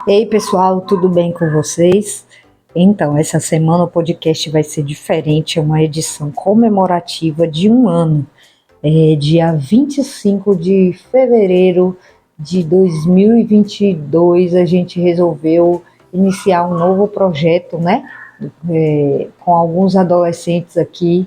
Ei, pessoal, tudo bem com vocês? Então, essa semana o podcast vai ser diferente, é uma edição comemorativa de um ano. Dia 25 de fevereiro de 2022, a gente resolveu iniciar um novo projeto, né? Com alguns adolescentes aqui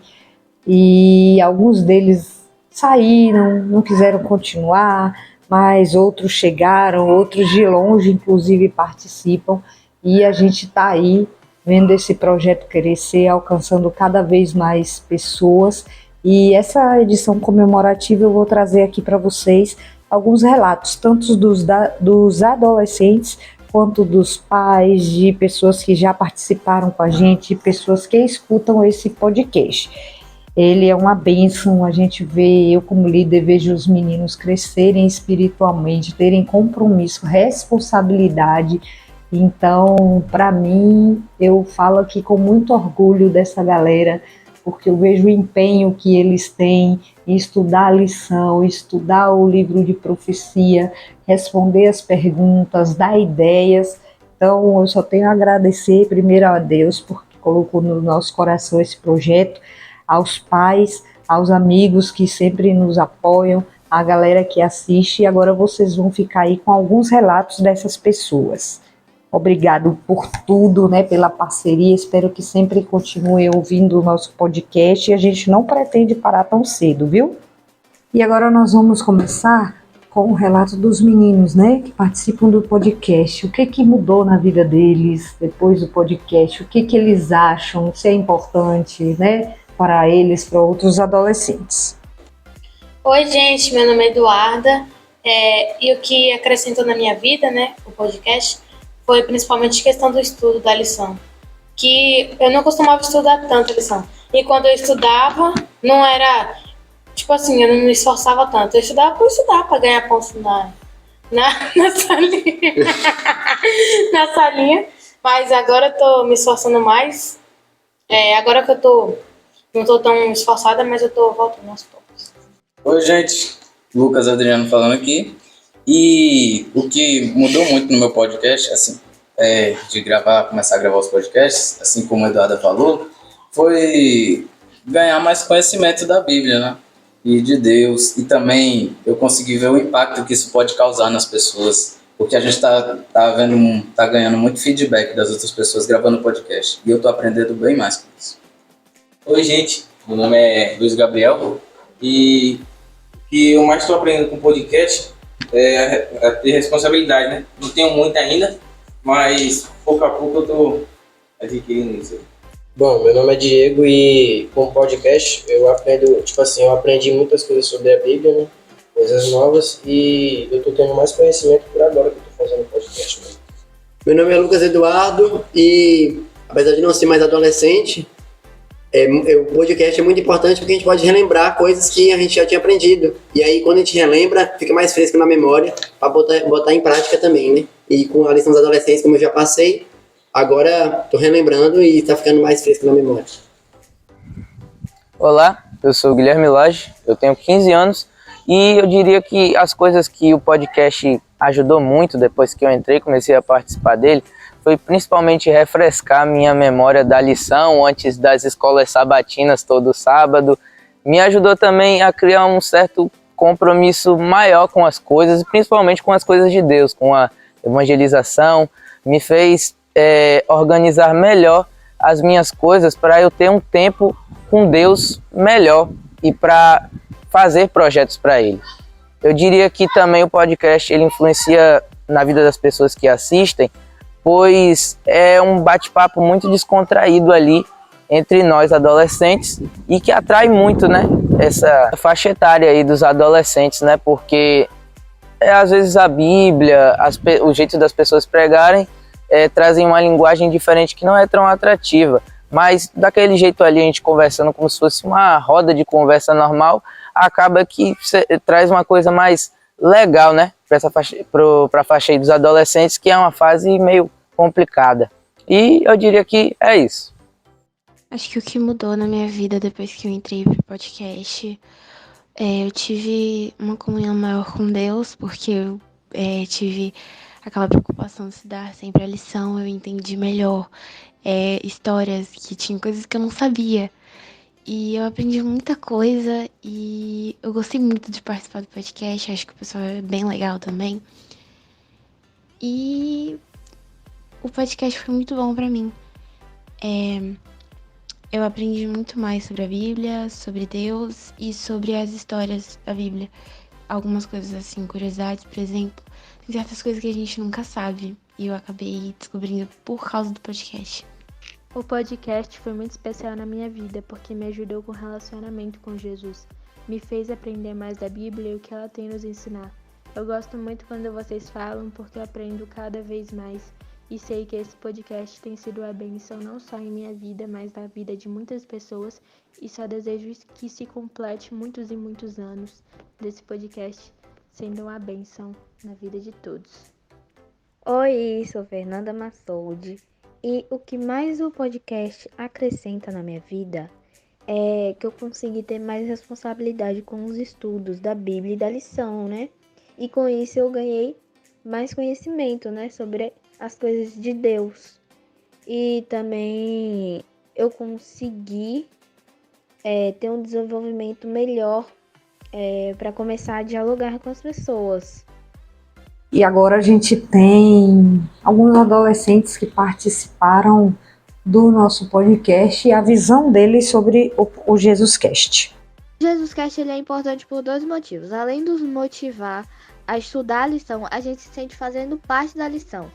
e alguns deles saíram, não quiseram continuar, mas outros chegaram, outros de longe, inclusive, participam, e a gente está aí vendo esse projeto crescer, alcançando cada vez mais pessoas. E essa edição comemorativa eu vou trazer aqui para vocês alguns relatos, tanto dos adolescentes quanto dos pais, de pessoas que já participaram com a gente, pessoas que escutam esse podcast. Ele é uma bênção, a gente vê, eu como líder vejo os meninos crescerem espiritualmente, terem compromisso, responsabilidade. Então, para mim, eu falo aqui com muito orgulho dessa galera, porque eu vejo o empenho que eles têm em estudar a lição, estudar o livro de profecia, responder as perguntas, dar ideias. Então, eu só tenho a agradecer primeiro a Deus, porque colocou no nosso coração esse projeto, aos pais, aos amigos que sempre nos apoiam, a galera que assiste, e agora vocês vão ficar aí com alguns relatos dessas pessoas. Obrigado por tudo, né, pela parceria, espero que sempre continuem ouvindo o nosso podcast e a gente não pretende parar tão cedo, viu? E agora nós vamos começar com o relato dos meninos, né, que participam do podcast. O que mudou na vida deles depois do podcast? O que eles acham, se é importante, né, para eles, para outros adolescentes. Oi, gente, meu nome é Eduarda, e o que acrescentou na minha vida, né, o podcast, foi principalmente a questão do estudo da lição, que eu não costumava estudar tanto a lição, e quando eu estudava, não era, tipo assim, eu não me esforçava tanto, eu estudava por estudar, para ganhar pontos na salinha, na salinha, mas agora eu tô me esforçando mais, agora que não tô tão esforçada, mas eu tô voltando aos poucos. Oi, gente. Lucas Adriano falando aqui. E o que mudou muito no meu podcast, assim, começar a gravar os podcasts, assim como a Eduarda falou, foi ganhar mais conhecimento da Bíblia, né? E de Deus. E também eu consegui ver o impacto que isso pode causar nas pessoas. Porque a gente tá ganhando muito feedback das outras pessoas gravando podcast. E eu tô aprendendo bem mais com isso. Oi, gente. Meu nome é Luiz Gabriel e o que eu mais estou aprendendo com o podcast é a ter responsabilidade, né? Não tenho muita ainda, mas pouco a pouco eu estou adquirindo isso. Bom, meu nome é Diego e com o podcast eu aprendi muitas coisas sobre a Bíblia, né? Coisas novas, e eu estou tendo mais conhecimento por agora que eu estou fazendo podcast. Né? Meu nome é Lucas Eduardo e, apesar de não ser mais adolescente, o podcast é muito importante porque a gente pode relembrar coisas que a gente já tinha aprendido. E aí, quando a gente relembra, fica mais fresco na memória para botar em prática também, né? E com a lição dos adolescentes, como eu já passei, agora estou relembrando e está ficando mais fresco na memória. Olá, eu sou o Guilherme Lage, eu tenho 15 anos e eu diria que as coisas que o podcast ajudou muito depois que eu entrei, comecei a participar dele, foi principalmente refrescar minha memória da lição antes das escolas sabatinas todo sábado. Me ajudou também a criar um certo compromisso maior com as coisas, principalmente com as coisas de Deus, com a evangelização. Me fez organizar melhor as minhas coisas para eu ter um tempo com Deus melhor e para fazer projetos para Ele. Eu diria que também o podcast ele influencia na vida das pessoas que assistem, pois é um bate-papo muito descontraído ali entre nós adolescentes e que atrai muito, né, essa faixa etária aí dos adolescentes, né, porque às vezes a Bíblia, o jeito das pessoas pregarem trazem uma linguagem diferente que não é tão atrativa, mas daquele jeito ali a gente conversando como se fosse uma roda de conversa normal, acaba que traz uma coisa mais legal, né, para a faixa aí dos adolescentes, que é uma fase meio complicada. E eu diria que é isso. Acho que o que mudou na minha vida depois que eu entrei pro podcast, eu tive uma comunhão maior com Deus, porque eu tive aquela preocupação de se dar sempre a lição, eu entendi melhor histórias que tinham coisas que eu não sabia. E eu aprendi muita coisa e eu gostei muito de participar do podcast, acho que o pessoal é bem legal também. E o podcast foi muito bom pra mim. Eu aprendi muito mais sobre a Bíblia, sobre Deus e sobre as histórias da Bíblia. Algumas coisas assim, curiosidades, por exemplo, tem certas coisas que a gente nunca sabe e eu acabei descobrindo por causa do podcast. O podcast foi muito especial na minha vida porque me ajudou com o relacionamento com Jesus. Me fez aprender mais da Bíblia e o que ela tem nos ensinar. Eu gosto muito quando vocês falam porque eu aprendo cada vez mais e sei que esse podcast tem sido a bênção não só em minha vida, mas na vida de muitas pessoas e só desejo que se complete muitos e muitos anos desse podcast sendo uma bênção na vida de todos. Oi, sou Fernanda Massoudi e o que mais o podcast acrescenta na minha vida é que eu consegui ter mais responsabilidade com os estudos da Bíblia e da lição, né? E com isso eu ganhei mais conhecimento, né, sobre as coisas de Deus. E também eu consegui ter um desenvolvimento melhor para começar a dialogar com as pessoas. E agora a gente tem alguns adolescentes que participaram do nosso podcast e a visão deles sobre o JesusCast. O JesusCast ele é importante por 2 motivos. Além de nos motivar a estudar a lição, a gente se sente fazendo parte da lição.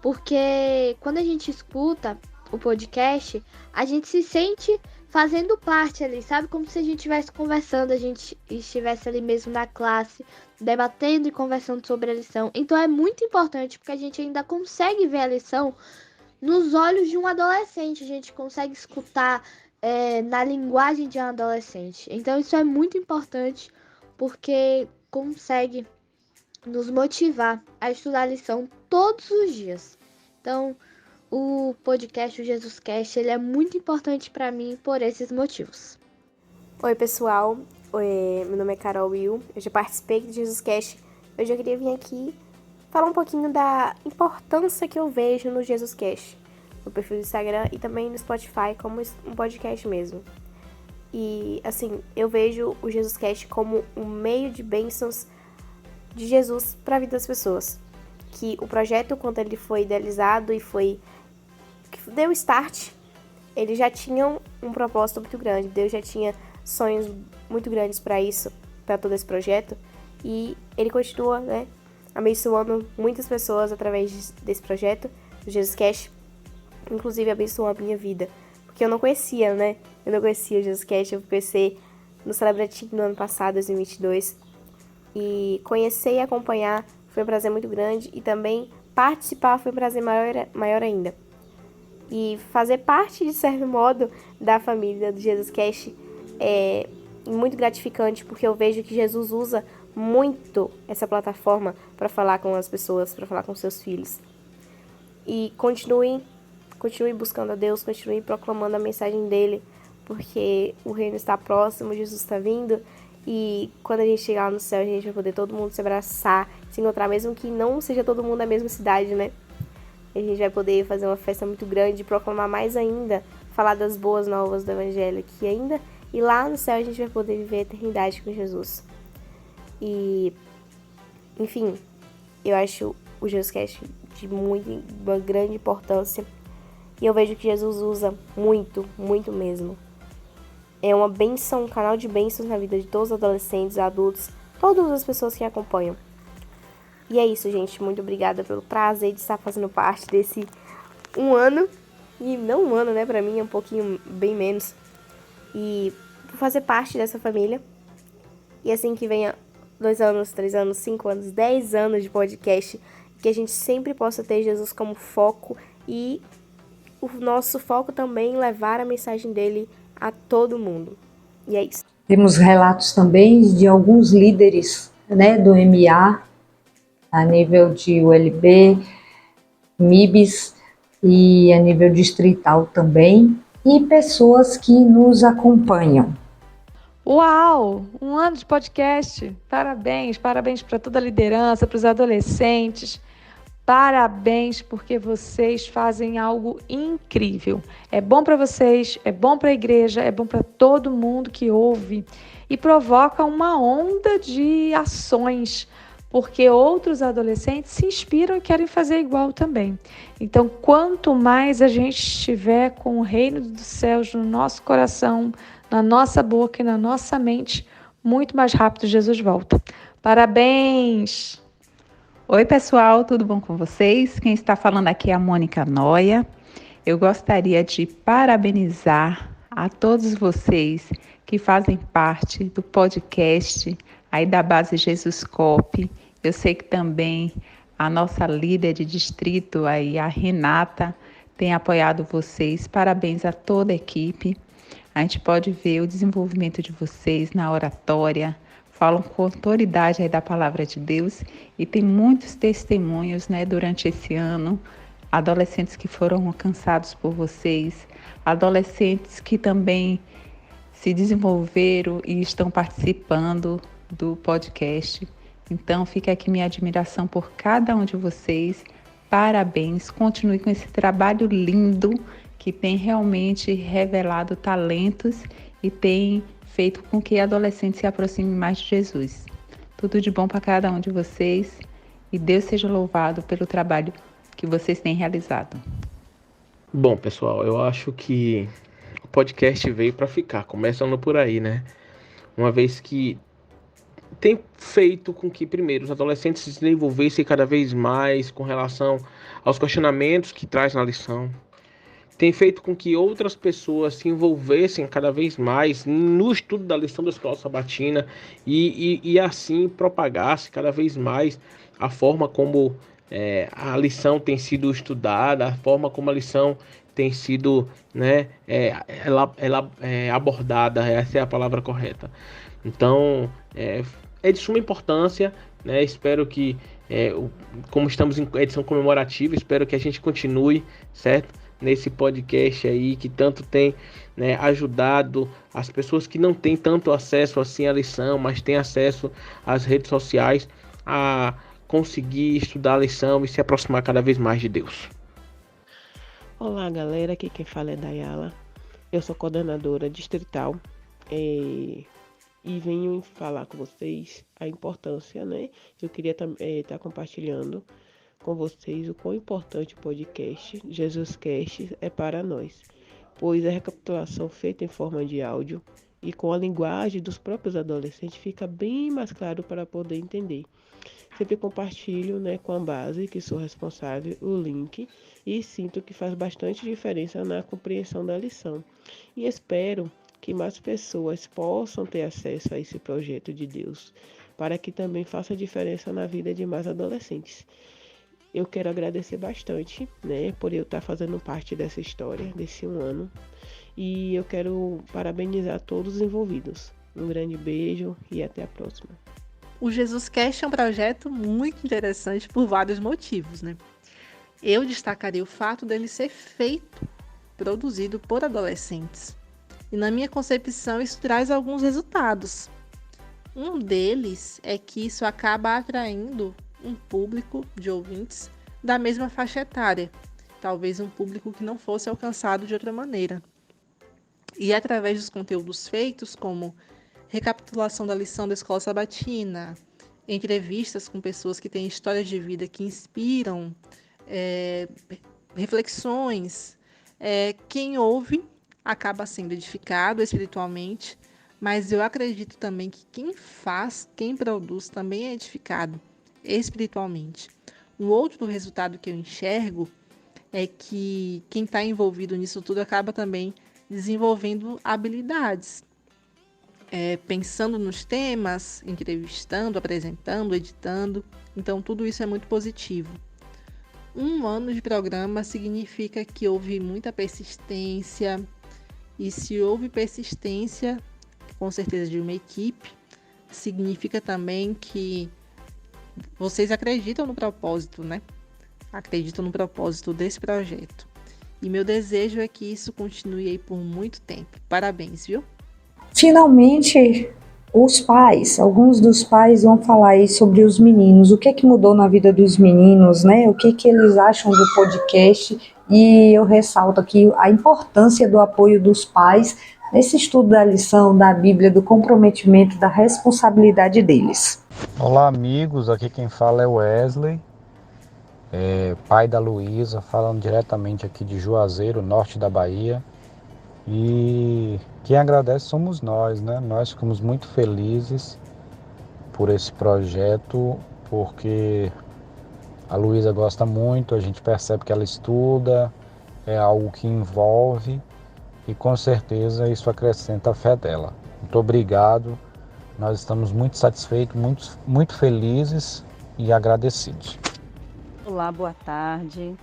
Porque quando a gente escuta o podcast, a gente se sente fazendo parte ali, sabe? Como se a gente estivesse conversando, a gente estivesse ali mesmo na classe, debatendo e conversando sobre a lição. Então é muito importante, porque a gente ainda consegue ver a lição nos olhos de um adolescente, a gente consegue escutar na linguagem de um adolescente. Então isso é muito importante, porque consegue nos motivar a estudar a lição todos os dias. Então, o podcast, o JesusCast, ele é muito importante para mim por esses motivos. Oi, pessoal. Meu nome é Carol Will. Eu já participei do JesusCast. Hoje eu queria vir aqui falar um pouquinho da importância que eu vejo no JesusCast, no perfil do Instagram e também no Spotify, como um podcast mesmo. E, assim, eu vejo o JesusCast como um meio de bênçãos de Jesus para a vida das pessoas. Que o projeto, quando ele foi idealizado e que deu start, ele já tinha um propósito muito grande. Deus já tinha sonhos muito grandes para isso, para todo esse projeto. E ele continua, né, abençoando muitas pessoas através desse projeto, do JesusCast, inclusive abençoou a minha vida. Porque eu não conhecia, né? Eu não conhecia o JesusCast, eu conheci no Celebratim no ano passado, 2022. E conhecer e acompanhar foi um prazer muito grande. E também participar foi um prazer maior ainda. E fazer parte, de certo modo, da família do JesusCast é muito gratificante, porque eu vejo que Jesus usa muito essa plataforma para falar com as pessoas, para falar com seus filhos. E continue buscando a Deus, continue proclamando a mensagem dele, porque o reino está próximo, Jesus está vindo, e quando a gente chegar lá no céu, a gente vai poder todo mundo se abraçar, se encontrar, mesmo que não seja todo mundo na mesma cidade, né? A gente vai poder fazer uma festa muito grande, proclamar mais ainda, falar das boas novas do Evangelho aqui ainda, e lá no céu a gente vai poder viver a eternidade com Jesus. E, enfim, eu acho o JesusCast de uma grande importância. E eu vejo que Jesus usa muito, muito mesmo. É uma bênção, um canal de bênçãos na vida de todos os adolescentes, adultos, todas as pessoas que acompanham. E é isso, gente. Muito obrigada pelo prazer de estar fazendo parte desse um ano. E não um ano, né? Pra mim é um pouquinho, bem menos. E por fazer parte dessa família. E assim que venha 2 anos, 3 anos, 5 anos, 10 anos de podcast, que a gente sempre possa ter Jesus como foco e o nosso foco também levar a mensagem dele a todo mundo. E é isso. Temos relatos também de alguns líderes, né, do MA, a nível de ULB, MIBs e a nível distrital também, e pessoas que nos acompanham. Uau! 1 ano de podcast! Parabéns para toda a liderança, para os adolescentes, Parabéns, porque vocês fazem algo incrível. É bom para vocês, é bom para a igreja, é bom para todo mundo que ouve e provoca uma onda de ações, porque outros adolescentes se inspiram e querem fazer igual também. Então, quanto mais a gente estiver com o reino dos céus no nosso coração, na nossa boca e na nossa mente, muito mais rápido Jesus volta. Parabéns! Oi, pessoal, tudo bom com vocês? Quem está falando aqui é a Mônica Noia. Eu gostaria de parabenizar a todos vocês que fazem parte do podcast aí da base Jesus Cop. Eu sei que também a nossa líder de distrito aí, a Renata, tem apoiado vocês. Parabéns a toda a equipe. A gente pode ver o desenvolvimento de vocês na oratória, falam com autoridade aí da palavra de Deus e tem muitos testemunhos, né, durante esse ano, adolescentes que foram alcançados por vocês, adolescentes que também se desenvolveram e estão participando do podcast. Então fica aqui minha admiração por cada um de vocês. Parabéns, continue com esse trabalho lindo que tem realmente revelado talentos e tem feito com que adolescentes se aproximem mais de Jesus. Tudo de bom para cada um de vocês e Deus seja louvado pelo trabalho que vocês têm realizado. Bom, pessoal, eu acho que o podcast veio para ficar, começando por aí, né? Uma vez que tem feito com que, primeiro, os adolescentes se desenvolvessem cada vez mais com relação aos questionamentos que traz na lição. Tem feito com que outras pessoas se envolvessem cada vez mais no estudo da lição da escola sabatina e assim propagasse cada vez mais a forma como a lição tem sido estudada, a forma como a lição tem sido, né, abordada, essa é a palavra correta. Então, é de suma importância, né? Espero que, como estamos em edição comemorativa, espero que a gente continue, certo? Nesse podcast aí que tanto tem, né, ajudado as pessoas que não têm tanto acesso assim à lição, mas têm acesso às redes sociais a conseguir estudar a lição e se aproximar cada vez mais de Deus. Olá galera, aqui quem fala é Dayala, eu sou coordenadora distrital e venho falar com vocês a importância, né? Eu queria estar compartilhando com vocês o quão importante o podcast Jesus Cast é para nós, pois a recapitulação feita em forma de áudio e com a linguagem dos próprios adolescentes fica bem mais claro para poder entender. Sempre compartilho, né, com a base que sou responsável o link e sinto que faz bastante diferença na compreensão da lição. E espero que mais pessoas possam ter acesso a esse projeto de Deus, para que também faça diferença na vida de mais adolescentes. Eu quero agradecer bastante, né, por eu estar fazendo parte dessa história, desse um ano. E eu quero parabenizar todos os envolvidos. Um grande beijo e até a próxima. O Jesus Cast é um projeto muito interessante por vários motivos, né? Eu destacaria o fato dele ser produzido por adolescentes. E na minha concepção isso traz alguns resultados. Um deles é que isso acaba atraindo um público de ouvintes da mesma faixa etária, talvez um público que não fosse alcançado de outra maneira. E através dos conteúdos feitos, como recapitulação da lição da escola sabatina, entrevistas com pessoas que têm histórias de vida que inspiram, reflexões, quem ouve acaba sendo edificado espiritualmente, mas eu acredito também que quem produz também é edificado espiritualmente. Um outro resultado que eu enxergo é que quem está envolvido nisso tudo acaba também desenvolvendo habilidades, pensando nos temas, entrevistando, apresentando, editando. Então tudo isso é muito positivo. Um ano de programa significa que houve muita persistência, e se houve persistência, com certeza de uma equipe, significa também que vocês acreditam no propósito, né? Acreditam no propósito desse projeto. E meu desejo é que isso continue aí por muito tempo. Parabéns, viu? Finalmente, os pais, alguns dos pais vão falar aí sobre os meninos, o que é que mudou na vida dos meninos, né? O que é que eles acham do podcast, e eu ressalto aqui a importância do apoio dos pais nesse estudo da lição, da Bíblia, do comprometimento, da responsabilidade deles. Olá amigos, aqui quem fala é o Wesley, pai da Luísa, falando diretamente aqui de Juazeiro, norte da Bahia. E quem agradece somos nós, né? Nós ficamos muito felizes por esse projeto, porque a Luísa gosta muito, a gente percebe que ela estuda, é algo que envolve e com certeza isso acrescenta a fé dela. Muito obrigado, nós estamos muito satisfeitos, muito felizes e agradecidos. Olá, boa tarde,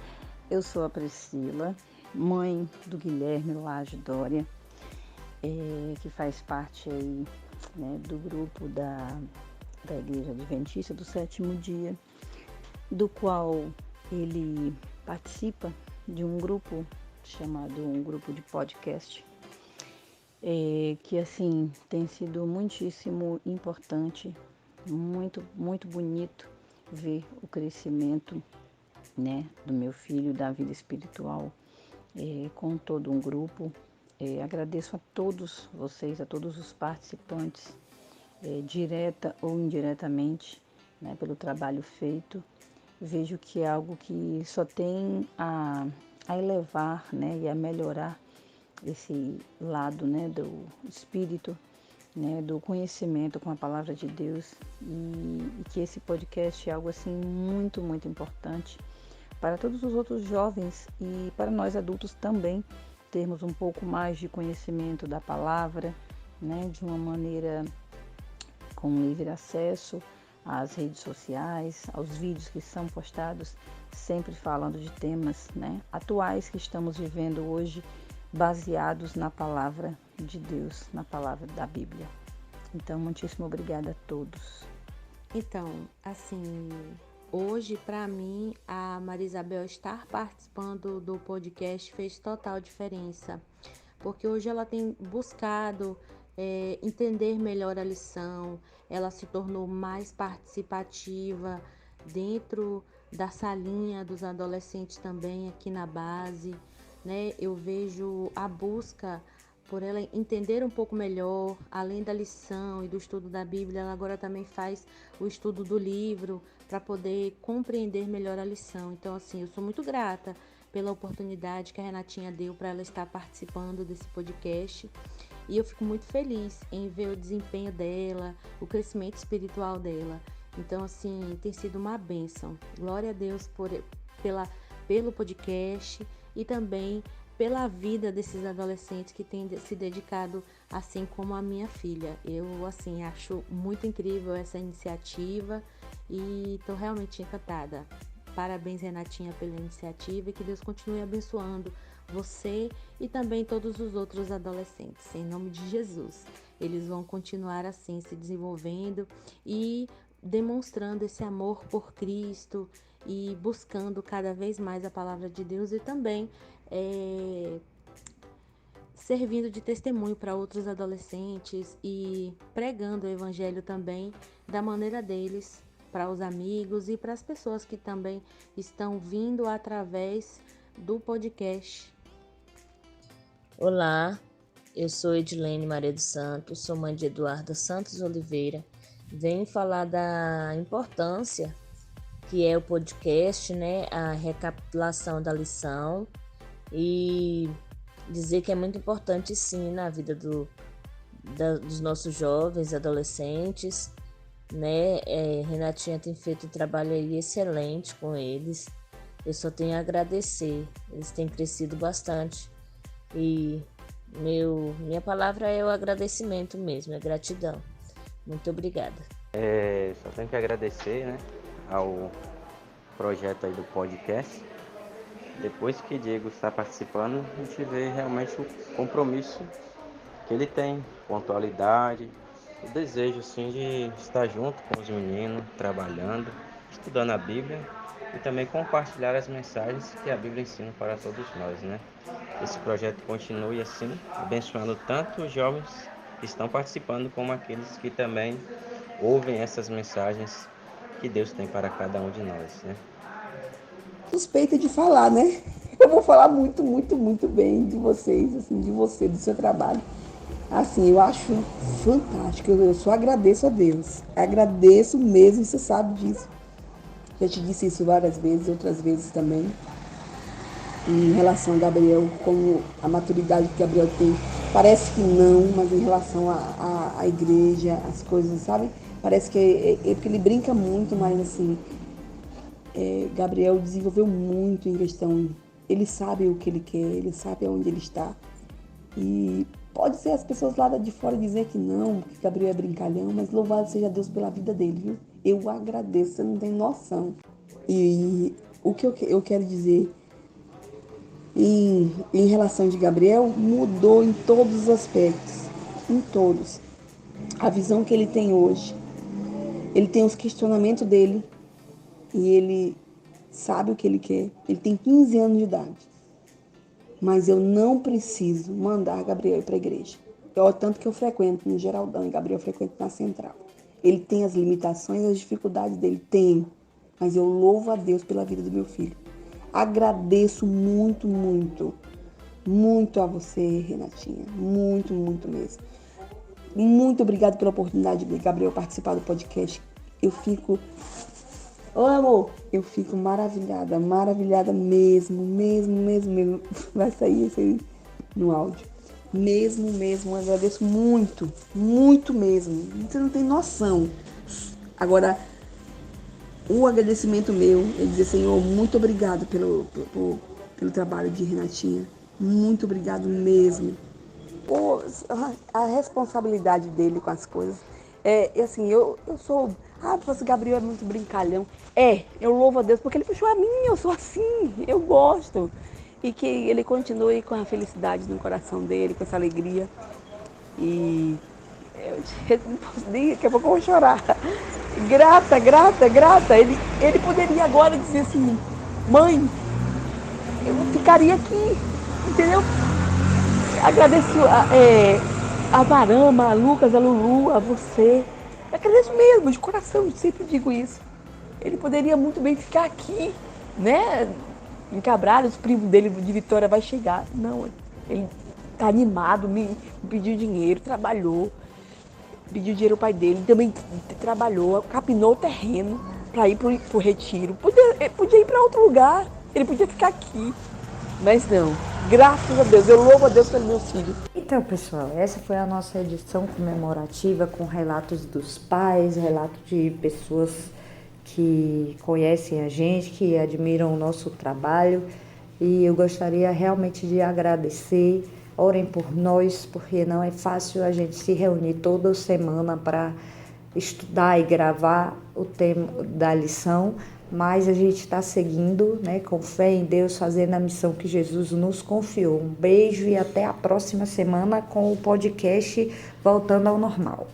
eu sou a Priscila, mãe do Guilherme Lage Dória, que faz parte aí, né, do grupo da Igreja Adventista do Sétimo Dia, do qual ele participa de um grupo chamado um grupo de podcast, que assim tem sido muitíssimo importante, muito bonito ver o crescimento, né, do meu filho, da vida espiritual, com todo um grupo. Agradeço a todos vocês, a todos os participantes, direta ou indiretamente, né, pelo trabalho feito. Vejo que é algo que só tem a elevar, né, e a melhorar esse lado, né, do espírito, né, do conhecimento com a palavra de Deus, e que esse podcast é algo assim muito importante para todos os outros jovens e para nós adultos também termos um pouco mais de conhecimento da palavra, né, de uma maneira com livre acesso às redes sociais, aos vídeos que são postados, sempre falando de temas, né, atuais que estamos vivendo hoje, baseados na palavra de Deus, na palavra da Bíblia. Então, muitíssimo obrigada a todos. Então, assim, hoje, para mim, a Maria Isabel estar participando do podcast fez total diferença, porque hoje ela tem buscado entender melhor a lição, ela se tornou mais participativa dentro da salinha dos adolescentes também aqui na base, né? Eu vejo a busca por ela entender um pouco melhor, além da lição e do estudo da Bíblia, ela agora também faz o estudo do livro para poder compreender melhor a lição. Então, assim, eu sou muito grata pela oportunidade que a Renatinha deu para ela estar participando desse podcast, e eu fico muito feliz em ver o desempenho dela, o crescimento espiritual dela. Então, assim, tem sido uma bênção. Glória a Deus pelo podcast e também pela vida desses adolescentes que têm se dedicado, assim como a minha filha. Eu, assim, acho muito incrível essa iniciativa e estou realmente encantada. Parabéns, Renatinha, pela iniciativa, e que Deus continue abençoando você e também todos os outros adolescentes. Em nome de Jesus, eles vão continuar assim, se desenvolvendo e demonstrando esse amor por Cristo e buscando cada vez mais a palavra de Deus, e também servindo de testemunho para outros adolescentes e pregando o evangelho também da maneira deles, para os amigos e para as pessoas que também estão vindo através do podcast. Olá, eu sou Edilene Maria dos Santos, sou mãe de Eduarda Santos Oliveira. Venho falar da importância que é o podcast, né, a recapitulação da lição, e dizer que é muito importante sim na vida dos nossos jovens, adolescentes, né? Renatinha tem feito um trabalho aí excelente com eles. Eu só tenho a agradecer, eles têm crescido bastante e minha palavra é o agradecimento mesmo, é gratidão. Muito obrigada. Só tenho que agradecer, né, ao projeto aí do podcast. Depois que Diego está participando, a gente vê realmente o compromisso que ele tem, pontualidade, o desejo assim, de estar junto com os meninos, trabalhando, estudando a Bíblia e também compartilhar as mensagens que a Bíblia ensina para todos nós, né? Esse projeto continue assim, abençoando tanto os jovens estão participando, como aqueles que também ouvem essas mensagens que Deus tem para cada um de nós, né? Suspeita de falar, né? Eu vou falar muito, muito, muito bem de vocês, assim, de você, do seu trabalho. Assim, eu acho fantástico, eu só agradeço a Deus. Agradeço mesmo, você sabe disso. Já te disse isso várias vezes, outras vezes também. Em relação a Gabriel, como a maturidade que Gabriel tem, parece que não, mas em relação à igreja, as coisas, sabe? Parece que é porque ele brinca muito, mas assim, Gabriel desenvolveu muito em questão, ele sabe o que ele quer, ele sabe onde ele está. E pode ser as pessoas lá de fora dizer que não, que Gabriel é brincalhão, mas louvado seja Deus pela vida dele, viu? Eu agradeço, você não tem noção. E o que eu quero dizer em relação de Gabriel, mudou em todos os aspectos, em todos. A visão que ele tem hoje, ele tem os questionamentos dele e ele sabe o que ele quer. Ele tem 15 anos de idade, mas eu não preciso mandar Gabriel ir para a igreja. Tanto que eu frequento no Geraldão e Gabriel frequenta na Central. Ele tem as limitações, as dificuldades dele, tem, mas eu louvo a Deus pela vida do meu filho. Agradeço muito, muito, muito a você, Renatinha. Muito, muito mesmo. Muito obrigada pela oportunidade de Gabriel participar do podcast. Eu fico... Ô, amor! Eu fico maravilhada, maravilhada mesmo, mesmo. Vai sair isso aí no áudio. Mesmo, agradeço muito, muito mesmo. Você não tem noção. Agora... O agradecimento meu é dizer, Senhor, muito obrigado pelo trabalho de Renatinha. Muito obrigado mesmo. A responsabilidade dele com as coisas. Assim, eu sou... Você Gabriel é muito brincalhão. Eu louvo a Deus porque ele puxou a mim, eu sou assim, eu gosto. E que ele continue com a felicidade no coração dele, com essa alegria. E... eu não posso nem, daqui a pouco eu vou chorar. Grata. Ele poderia agora dizer assim, mãe, eu ficaria aqui, entendeu? Agradeço a Marama, a Lucas, a Lulu, a você. Eu agradeço mesmo, de coração, eu sempre digo isso. Ele poderia muito bem ficar aqui, né? Em Cabral, os primos dele de Vitória vai chegar. Não, ele tá animado, me pediu dinheiro, trabalhou. Pediu dinheiro ao pai dele, também trabalhou, capinou o terreno para ir pro retiro. Podia ir para outro lugar, ele podia ficar aqui. Mas não, graças a Deus, eu louvo a Deus pelos meus filhos. Então, pessoal, essa foi a nossa edição comemorativa com relatos dos pais, relatos de pessoas que conhecem a gente, que admiram o nosso trabalho. E eu gostaria realmente de agradecer. Orem por nós, porque não é fácil a gente se reunir toda semana para estudar e gravar o tema da lição, mas a gente está seguindo, né, com fé em Deus, fazendo a missão que Jesus nos confiou. Um beijo e até a próxima semana com o podcast Voltando ao Normal.